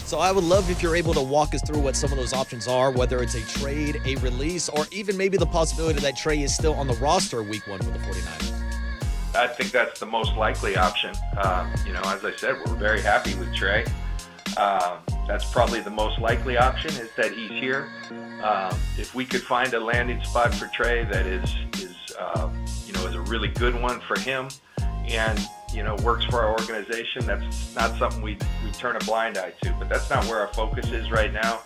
So I would love if you're able to walk us through what some of those options are, whether it's a trade, a release, or even maybe the possibility that Trey is still on the roster week 1 for the 49ers. I think that's the most likely option. As I said, we're very happy with Trey. That's probably the most likely option, is that he's here. If we could find a landing spot for Trey that is a really good one for him and, works for our organization, that's not something we turn a blind eye to. But that's not where our focus is right now.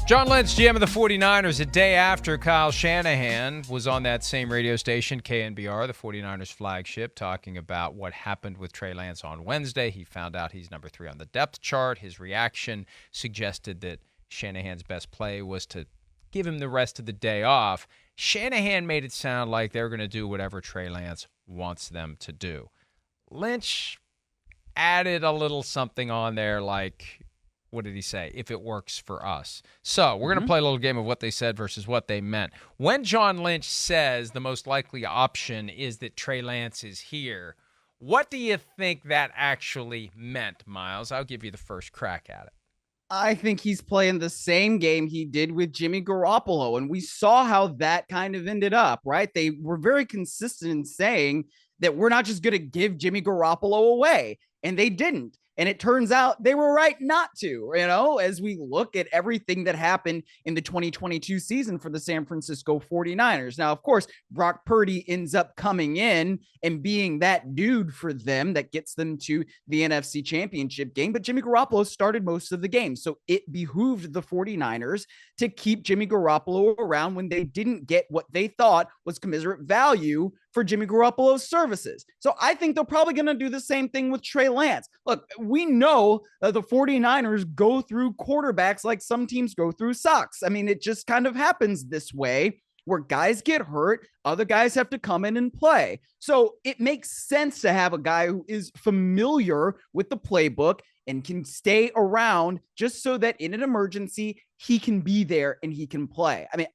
John Lynch, GM of the 49ers, a day after Kyle Shanahan was on that same radio station, KNBR, the 49ers flagship, talking about what happened with Trey Lance on Wednesday. He found out he's number 3 on the depth chart. His reaction suggested that Shanahan's best play was to give him the rest of the day off. Shanahan made it sound like they're going to do whatever Trey Lance wants them to do. Lynch added a little something on there like, what did he say? If it works for us. So we're going to play a little game of what they said versus what they meant. When John Lynch says the most likely option is that Trey Lance is here, what do you think that actually meant, Miles? I'll give you the first crack at it. I think he's playing the same game he did with Jimmy Garoppolo, and we saw how that kind of ended up, right? They were very consistent in saying that we're not just going to give Jimmy Garoppolo away, and they didn't. And it turns out they were right not to, as we look at everything that happened in the 2022 season for the San Francisco 49ers. Now, of course, Brock Purdy ends up coming in and being that dude for them that gets them to the NFC Championship game. But Jimmy Garoppolo started most of the game. So it behooved the 49ers to keep Jimmy Garoppolo around when they didn't get what they thought was commensurate value for Jimmy Garoppolo's services. So I think they're probably going to do the same thing with Trey Lance. Look, we know that the 49ers go through quarterbacks like some teams go through socks. I mean, it just kind of happens this way where guys get hurt, other guys have to come in and play. So it makes sense to have a guy who is familiar with the playbook and can stay around just so that in an emergency, he can be there and he can play. I mean,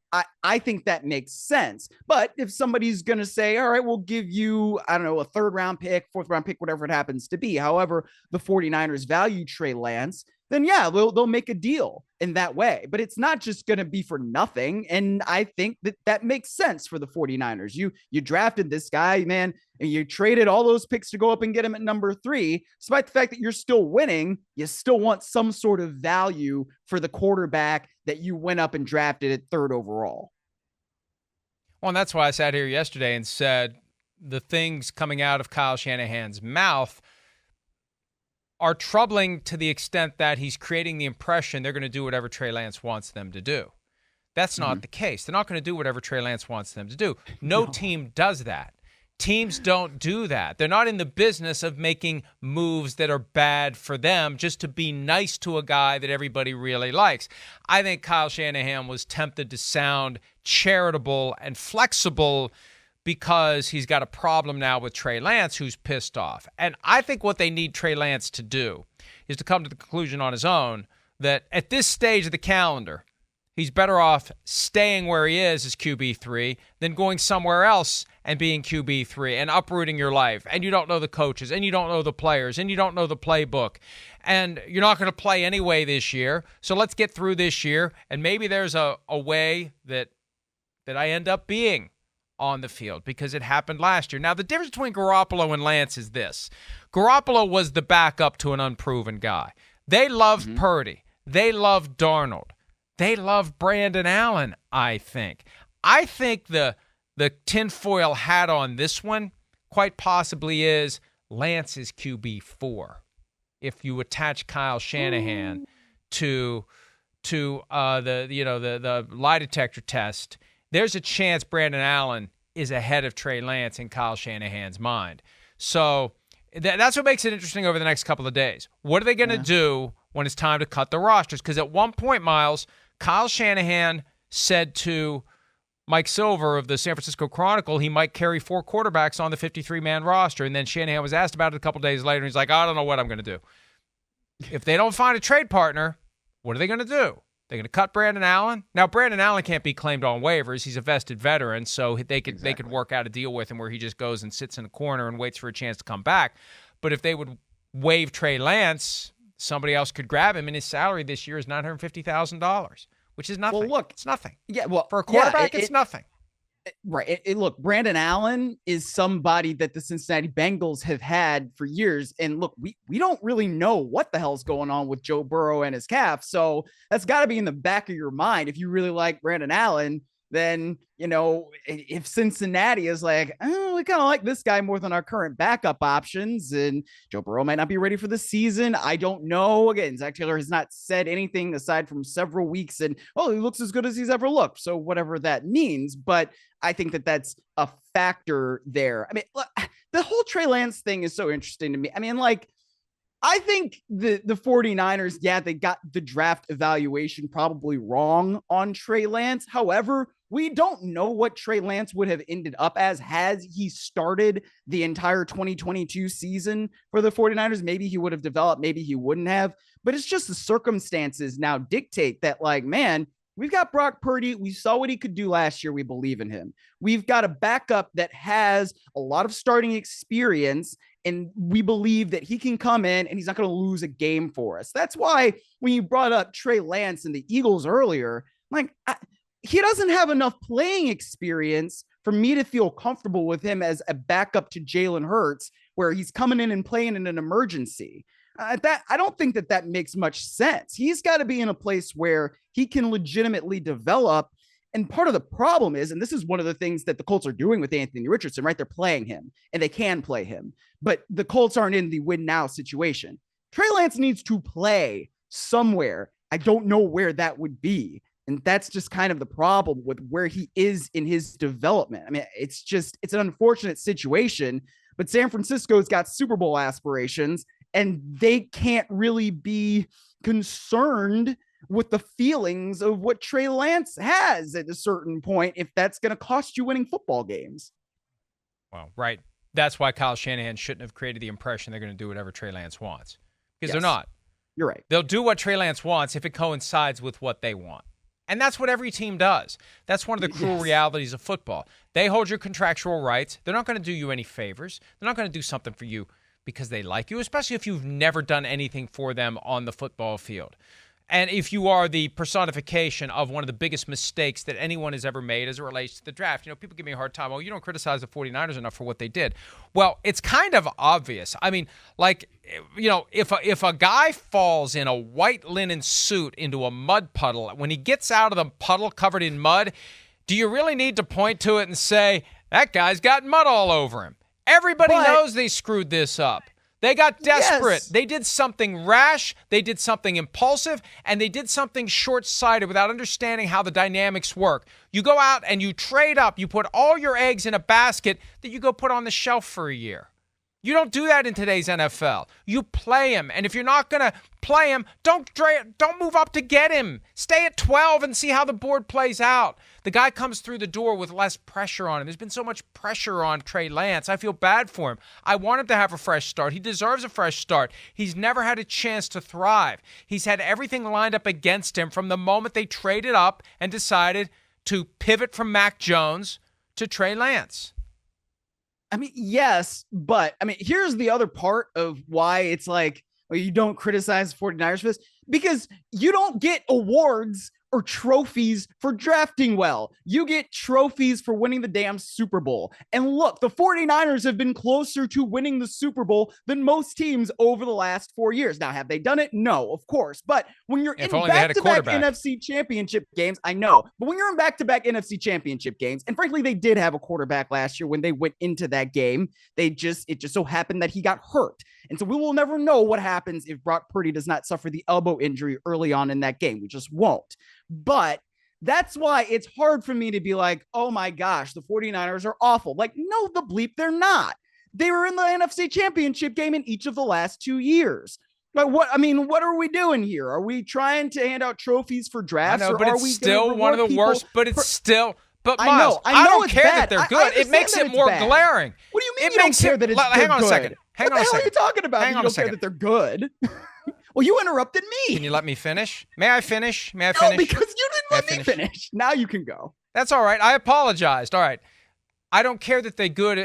I think that makes sense. But if somebody's going to say, all right, we'll give you, I don't know, a 3rd round pick, 4th round pick, whatever it happens to be. However, the 49ers value Trey Lance, then yeah, they'll make a deal in that way. But it's not just going to be for nothing. And I think that makes sense for the 49ers. You drafted this guy, man, and you traded all those picks to go up and get him at number 3. Despite the fact that you're still winning, you still want some sort of value for the quarterback that you went up and drafted at 3rd overall. Well, and that's why I sat here yesterday and said the things coming out of Kyle Shanahan's mouth are troubling to the extent that he's creating the impression they're going to do whatever Trey Lance wants them to do. That's not the case. They're not going to do whatever Trey Lance wants them to do. No team does that. Teams don't do that. They're not in the business of making moves that are bad for them just to be nice to a guy that everybody really likes. I think Kyle Shanahan was tempted to sound charitable and flexible because he's got a problem now with Trey Lance, who's pissed off. And I think what they need Trey Lance to do is to come to the conclusion on his own that at this stage of the calendar, he's better off staying where he is as QB3 than going somewhere else and being QB3 and uprooting your life. And you don't know the coaches, and you don't know the players, and you don't know the playbook. And you're not going to play anyway this year. So let's get through this year. And maybe there's a way that I end up being on the field, because it happened last year. Now, the difference between Garoppolo and Lance is this. Garoppolo was the backup to an unproven guy. They loved Purdy. They loved Darnold. They loved Brandon Allen, I think. I think the tinfoil hat on this one quite possibly is Lance is QB4. If you attach Kyle Shanahan to the lie detector test, there's a chance Brandon Allen is ahead of Trey Lance in Kyle Shanahan's mind. So that's what makes it interesting over the next couple of days. What are they going to do when it's time to cut the rosters? Because at one point, Miles, Kyle Shanahan said to Mike Silver of the San Francisco Chronicle he might carry 4 quarterbacks on the 53-man roster. And then Shanahan was asked about it a couple days later, and he's like, I don't know what I'm going to do. If they don't find a trade partner, what are they going to do? They're going to cut Brandon Allen. Now, Brandon Allen can't be claimed on waivers. He's a vested veteran, so they could work out a deal with him where he just goes and sits in a corner and waits for a chance to come back. But if they would waive Trey Lance, somebody else could grab him, and his salary this year is $950,000, which is nothing. Well, look, it's nothing. Yeah, well, for a quarterback, it's nothing. Right. Look, Brandon Allen is somebody that the Cincinnati Bengals have had for years. And look, we don't really know what the hell's going on with Joe Burrow and his calf. So that's got to be in the back of your mind. If you really like Brandon Allen, then, if Cincinnati is like, oh, we kind of like this guy more than our current backup options, and Joe Burrow might not be ready for the season. I don't know. Again, Zach Taylor has not said anything aside from several weeks and, oh, he looks as good as he's ever looked. So whatever that means, but I think that that's a factor there. I mean, look, the whole Trey Lance thing is so interesting to me. I mean, I think the 49ers, they got the draft evaluation probably wrong on Trey Lance. However, we don't know what Trey Lance would have ended up as had he started the entire 2022 season for the 49ers. Maybe he would have developed, maybe he wouldn't have, but it's just the circumstances now dictate that, man, we've got Brock Purdy. We saw what he could do last year. We believe in him. We've got a backup that has a lot of starting experience, and we believe that he can come in and he's not going to lose a game for us. That's why when you brought up Trey Lance and the Eagles earlier, he doesn't have enough playing experience for me to feel comfortable with him as a backup to Jalen Hurts, where he's coming in and playing in an emergency. I don't think that makes much sense. He's got to be in a place where he can legitimately develop. And part of the problem is, and this is one of the things that the Colts are doing with Anthony Richardson, right? They're playing him and they can play him, but the Colts aren't in the win now situation. Trey Lance needs to play somewhere. I don't know where that would be. And that's just kind of the problem with where he is in his development. I mean, it's an unfortunate situation, but San Francisco's got Super Bowl aspirations, and they can't really be concerned with the feelings of what Trey Lance has at a certain point if that's going to cost you winning football games. Well, right. That's why Kyle Shanahan shouldn't have created the impression they're going to do whatever Trey Lance wants, because they're not. You're right. They'll do what Trey Lance wants if it coincides with what they want. And that's what every team does. That's one of the cruel realities of football. They hold your contractual rights. They're not going to do you any favors. They're not going to do something for you because they like you, especially if you've never done anything for them on the football field. And if you are the personification of one of the biggest mistakes that anyone has ever made as it relates to the draft, people give me a hard time. Oh, you don't criticize the 49ers enough for what they did. Well, it's kind of obvious. I mean, if a guy falls in a white linen suit into a mud puddle, when he gets out of the puddle covered in mud, do you really need to point to it and say, that guy's got mud all over him? Everybody knows they screwed this up. They got desperate. Yes. They did something rash. They did something impulsive, and they did something short-sighted without understanding how the dynamics work. You go out and you trade up. You put all your eggs in a basket that you go put on the shelf for a year. You don't do that in today's NFL. You play him, and if you're not going to play him, don't move up to get him. Stay at 12 and see how the board plays out. The guy comes through the door with less pressure on him. There's been so much pressure on Trey Lance. I feel bad for him. I want him to have a fresh start. He deserves a fresh start. He's never had a chance to thrive. He's had everything lined up against him from the moment they traded up and decided to pivot from Mac Jones to Trey Lance. I mean, yes, but here's the other part of why it's you don't criticize 49ers for this, because you don't get awards or trophies for drafting well. You get trophies for winning the damn Super Bowl. And look, the 49ers have been closer to winning the Super Bowl than most teams over the last 4 years. Now, have they done it? No, of course. But when you're in back-to-back NFC championship games, I know. But when you're in back-to-back NFC championship games, and frankly, they did have a quarterback last year when they went into that game. It just so happened that he got hurt. And so we will never know what happens if Brock Purdy does not suffer the elbow injury early on in that game. We just won't. But that's why it's hard for me to be like, oh my gosh, the 49ers are awful. No, the bleep, they're not. They were in the NFC championship game in each of the last 2 years. What are we doing here? Are we trying to hand out trophies for drafts? I know, or but are it's we still one of the worst, but it's still... But I Miles, know I don't care bad. that they're good. It makes it more glaring. What do you mean you don't care that it's good? Hang on a second. What the hell are you talking about? You don't care that they're good? Well, you interrupted me. Can you let me finish? May I finish? No, because you didn't let me finish. Now you can go. That's all right. I apologized. All right. I don't care that they're good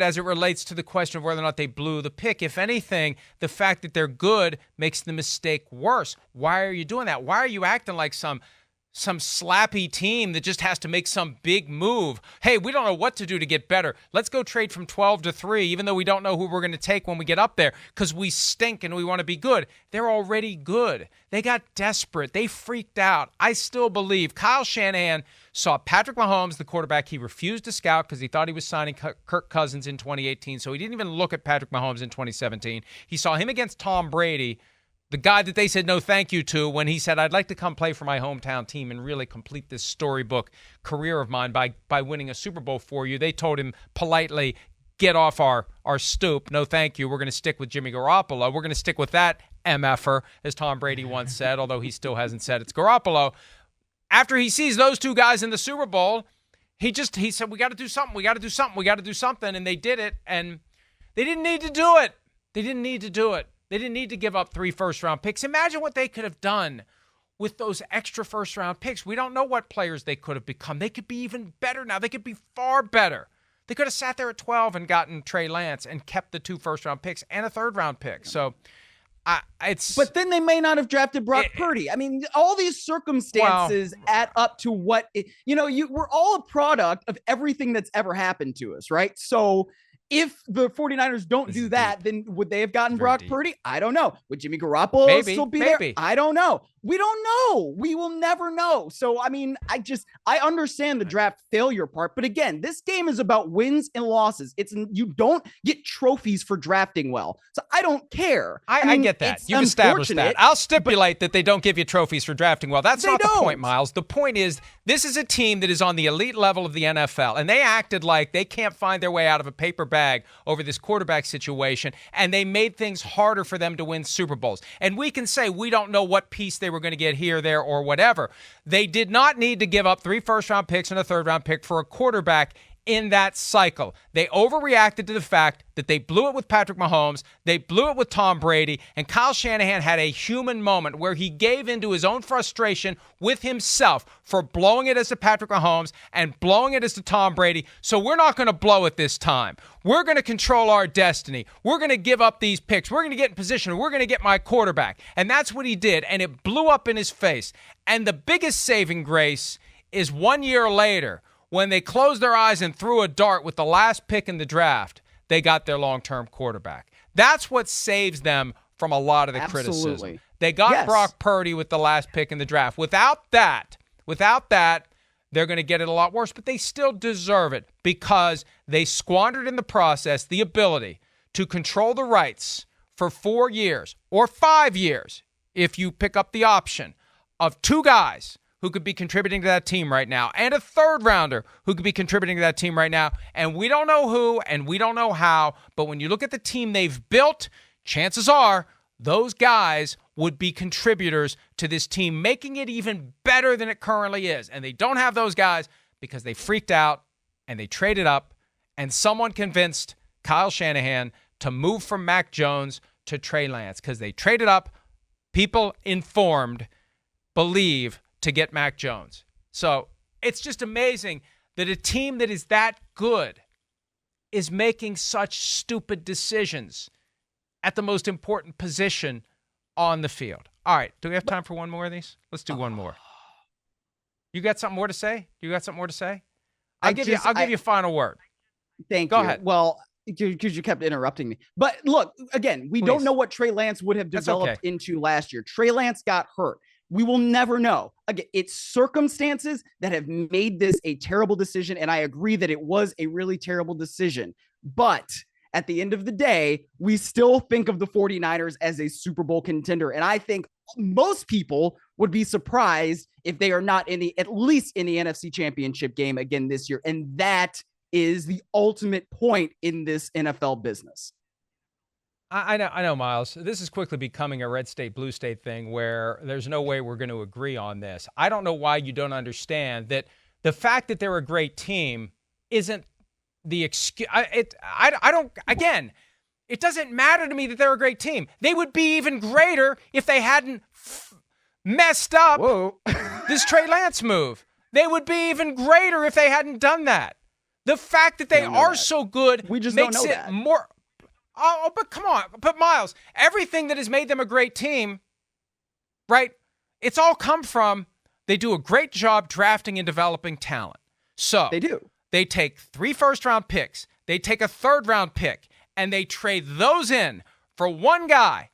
as it relates to the question of whether or not they blew the pick. If anything, the fact that they're good makes the mistake worse. Why are you doing that? Why are you acting like some slappy team that just has to make some big move? Hey, we don't know what to do to get better. Let's go trade from 12 to 3, even though we don't know who we're going to take when we get up there because we stink and we want to be good. They're already good. They got desperate. They freaked out. I still believe Kyle Shanahan saw Patrick Mahomes, the quarterback. He refused to scout because he thought he was signing Kirk Cousins in 2018, so he didn't even look at Patrick Mahomes in 2017. He saw him against Tom Brady, the guy that they said no thank you to when he said, I'd like to come play for my hometown team and really complete this storybook career of mine by winning a Super Bowl for you. They told him politely, get off our stoop. No thank you. We're going to stick with Jimmy Garoppolo. We're going to stick with that MFer, as Tom Brady once said, although he still hasn't said it's Garoppolo. After he sees those two guys in the Super Bowl, he said, we got to do something. And they did it. And they didn't need to do it. They didn't need to give up 3 first-round picks. Imagine what they could have done with those extra first-round picks. We don't know what players they could have become. They could be even better now. They could be far better. They could have sat there at 12 and gotten Trey Lance and kept the 2 first-round picks and a third-round pick. So But then they may not have drafted Brock Purdy. I mean, all these circumstances add up to what, we're all a product of everything that's ever happened to us, right? So if the 49ers don't do that, then would they have gotten Brock Purdy? I don't know. Would Jimmy Garoppolo still be there? I don't know. We don't know. We will never know. So, I mean, I understand the draft failure part. But again, this game is about wins and losses. You don't get trophies for drafting well. So I don't care. I get that. You've established that. I'll stipulate that they don't give you trophies for drafting well. That's not the point, Miles. The point is, this is a team that is on the elite level of the NFL, and they acted like they can't find their way out of a paper bag over this quarterback situation, and they made things harder for them to win Super Bowls. And we can say we don't know what piece they were going to get here, there, or whatever. They did not need to give up 3 first-round picks and a third-round pick for a quarterback in that cycle. They overreacted to the fact that they blew it with Patrick Mahomes, they blew it with Tom Brady, and Kyle Shanahan had a human moment where he gave into his own frustration with himself for blowing it as to Patrick Mahomes and blowing it as to Tom Brady. So we're not going to blow it this time. We're going to control our destiny. We're going to give up these picks. We're going to get in position. We're going to get my quarterback. And that's what he did, and it blew up in his face. And the biggest saving grace is 1 year later, when they closed their eyes and threw a dart with the last pick in the draft, they got their long-term quarterback. That's what saves them from a lot of the criticism. They got Brock Purdy with the last pick in the draft. Without that, they're going to get it a lot worse, but they still deserve it because they squandered in the process the ability to control the rights for 4 years or 5 years, if you pick up the option, of 2 guys who could be contributing to that team right now, and a third rounder who could be contributing to that team right now. And we don't know who, and we don't know how, but when you look at the team they've built, chances are those guys would be contributors to this team, making it even better than it currently is. And they don't have those guys because they freaked out and they traded up, and someone convinced Kyle Shanahan to move from Mac Jones to Trey Lance because they traded up. People informed believe to get Mac Jones. So it's just amazing that a team that is that good is making such stupid decisions at the most important position on the field. All right, do we have time for one more of these? Let's do one more. You got something more to say? I'll give you a final word. Thank you. Go ahead. Well, because you kept interrupting me. But look, again, we don't know what Trey Lance would have developed into last year. Trey Lance got hurt. We will never know. Again, it's circumstances that have made this a terrible decision, and I agree that it was a really terrible decision. But at the end of the day, we still think of the 49ers as a Super Bowl contender, and I think most people would be surprised if they are not at least in the NFC Championship game again this year, and that is the ultimate point in this NFL business. I know, Miles. This is quickly becoming a red state, blue state thing where there's no way we're going to agree on this. I don't know why you don't understand that the fact that they're a great team isn't the excuse. Again, it doesn't matter to me that they're a great team. They would be even greater if they hadn't messed up this Trey Lance move. They would be even greater if they hadn't done that. The fact that they don't know are that. so good We just don't makes know it that. more. Oh, but come on. But Miles, everything that has made them a great team, right? It's all come from they do a great job drafting and developing talent. So They do. they take 3 first-round picks, they take a third-round pick, and they trade those in for one guy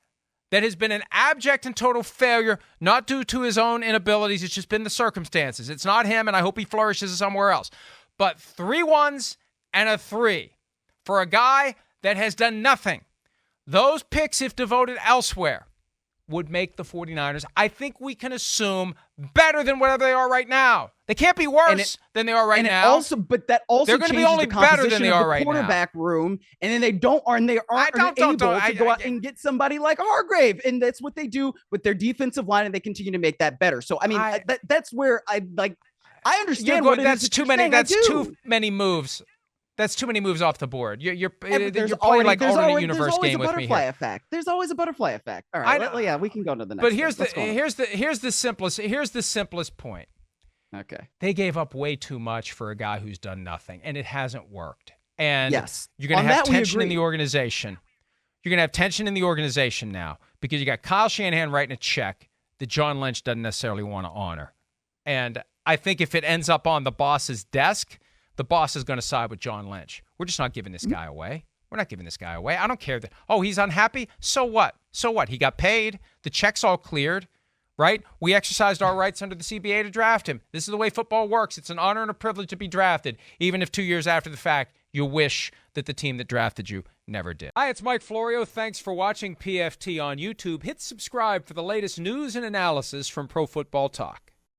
that has been an abject and total failure, not due to his own inabilities. It's just been the circumstances. It's not him, and I hope he flourishes somewhere else. But 3 1s and a 3 for a guy that has done nothing. Those picks, if devoted elsewhere, would make the 49ers, I think we can assume, better than whatever they are right now. They can't be worse than they are right now. But that also They're gonna be changes only the better than composition they of are the right now. quarterback room, and then they aren't able to go out and get somebody like Hargrave, and that's what they do with their defensive line, and they continue to make that better. So I mean, that's where I understand what it that's is too you're many. saying. That's too many moves. That's too many moves off the board. You're playing There's like alternate always universe game with me here. effect. There's always a butterfly effect. All right, yeah, we can go to the next. But thing. here's the simplest point. Okay. They gave up way too much for a guy who's done nothing, and it hasn't worked. And yes, you're going to have tension in the organization. You're going to have tension in the organization now because you got Kyle Shanahan writing a check that John Lynch doesn't necessarily want to honor. And I think if it ends up on the boss's desk, the boss is going to side with John Lynch. We're just not giving this guy away. We're not giving this guy away. I don't care that, he's unhappy. So what? So what? He got paid. The check's all cleared, right? We exercised our rights under the CBA to draft him. This is the way football works. It's an honor and a privilege to be drafted, even if 2 years after the fact, you wish that the team that drafted you never did. Hi, it's Mike Florio. Thanks for watching PFT on YouTube. Hit subscribe for the latest news and analysis from Pro Football Talk.